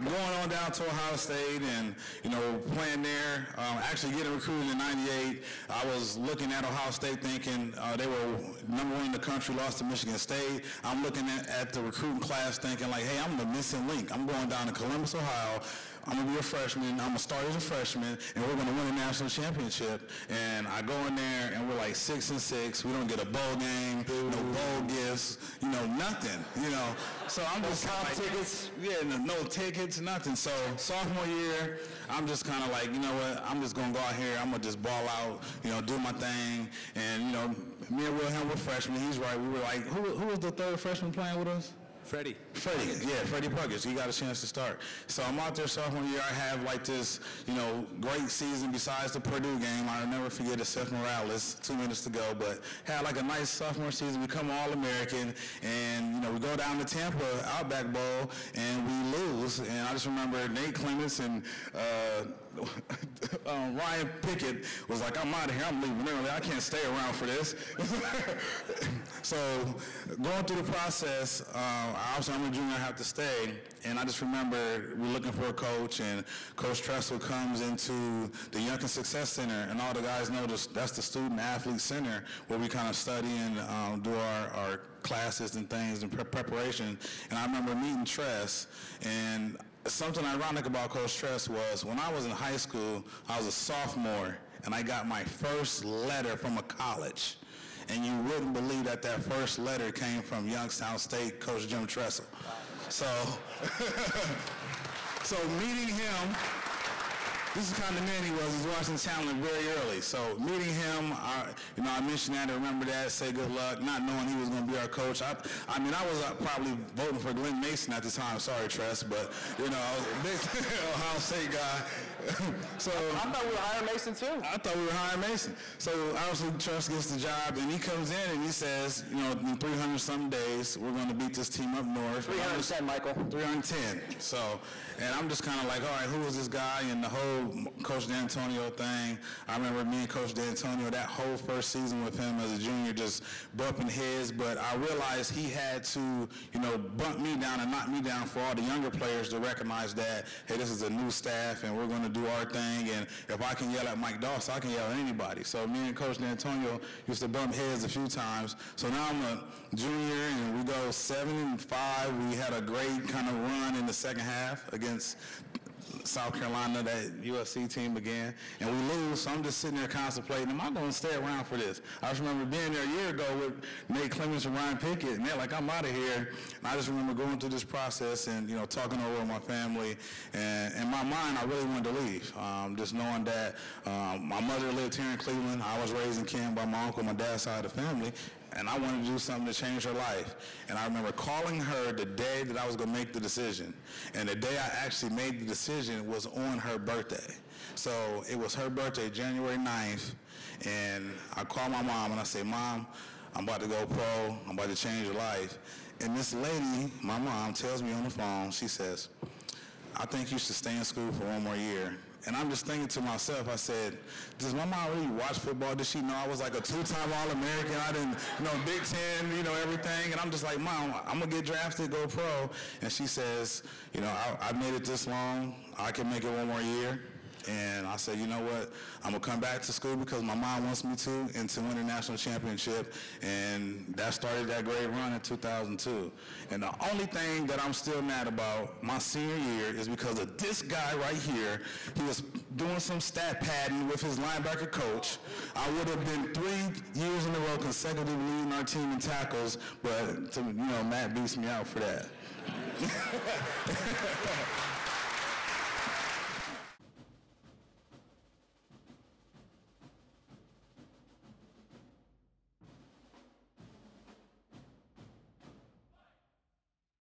going on down to Ohio State and, playing there, actually getting recruited in '98, I was looking at Ohio State thinking they were #1 in the country, lost to Michigan State. I'm looking at the recruiting class thinking like, hey, I'm the missing link. I'm going down to Columbus, Ohio. I'm going to be a freshman. I'm going to start as a freshman, and we're going to win a national championship. And I go in there, and we're like 6-6. We don't get a bowl game, no bowl gifts, nothing, So I'm just like, tickets? Yeah, no tickets, nothing. So sophomore year, I'm just kind of like, you know what, I'm just going to go out here. I'm going to just ball out, do my thing. And, me and Wilhelm were freshmen. He's right. We were like, who was the third freshman playing with us? Freddie, yeah, Freddie Puckett. He got a chance to start. So I'm out there sophomore year. I have like this, great season besides the Purdue game. I'll never forget it, Seth Morales, 2 minutes to go, but had like a nice sophomore season, become All-American, and, we go down to Tampa, Outback Bowl, and we lose. And I just remember Nate Clements and Ryan Pickett was like, I'm out of here. I'm leaving early. I can't stay around for this. So going through the process, obviously I'm a junior, I have to stay, and I just remember we're looking for a coach, and Coach Tressel comes into the Young and Success Center, and all the guys know that's the Student Athlete Center where we kind of study and do our classes and things and preparation. And I remember meeting Tress, and something ironic about Coach Tress was when I was in high school, I was a sophomore, and I got my first letter from a college. And you wouldn't believe that first letter came from Youngstown State Coach Jim Tressel. So, so meeting him, this is the kind of man he was. He was watching talent very early. So meeting him, I mentioned that, I remember that, say good luck, not knowing he was going to be our coach. I was probably voting for Glenn Mason at the time. Sorry, Tress, but, I was a big Ohio State guy. So I thought we were hiring Mason too. I thought we were hiring Mason. So obviously Tress gets the job, and he comes in and he says, in 300-something days, we're going to beat this team up north. 310, Michael. 310. So, and I'm just kind of like, all right, who is this guy? And the whole Coach D'Antonio thing. I remember me and Coach D'Antonio, that whole first season with him as a junior, just bumping heads. But I realized he had to, bump me down and knock me down for all the younger players to recognize that, hey, this is a new staff, and we're going to do our thing. And if I can yell at Mike Doss, I can yell at anybody. So me and Coach D'Antonio used to bump heads a few times. So now I'm a junior, and we go 7-5. We had a great kind of run in the second half against South Carolina, that USC team again, and we lose. So I'm just sitting there contemplating, am I going to stay around for this? I just remember being there a year ago with Nate Clements and Ryan Pickett, and they're like, I'm out of here. And I just remember going through this process and, talking over with my family. And in my mind, I really wanted to leave, just knowing that my mother lived here in Cleveland. I was raised in Canton by my uncle, my dad's side of the family. And I wanted to do something to change her life. And I remember calling her the day that I was going to make the decision. And the day I actually made the decision was on her birthday. So it was her birthday, January 9th. And I called my mom and I said, Mom, I'm about to go pro. I'm about to change your life. And this lady, my mom, tells me on the phone, she says, I think you should stay in school for one more year. And I'm just thinking to myself, I said, does my mom really watch football? Does she know I was like a 2-time All-American? I didn't, Big Ten, everything. And I'm just like, Mom, I'm going to get drafted, go pro. And she says, I made it this long. I can make it one more year. And I said, you know what? I'm going to come back to school because my mom wants me to, and to win a national championship. And that started that great run in 2002. And the only thing that I'm still mad about my senior year is because of this guy right here. He was doing some stat padding with his linebacker coach. I would have been 3 years in a row consecutively leading our team in tackles, but Matt beats me out for that.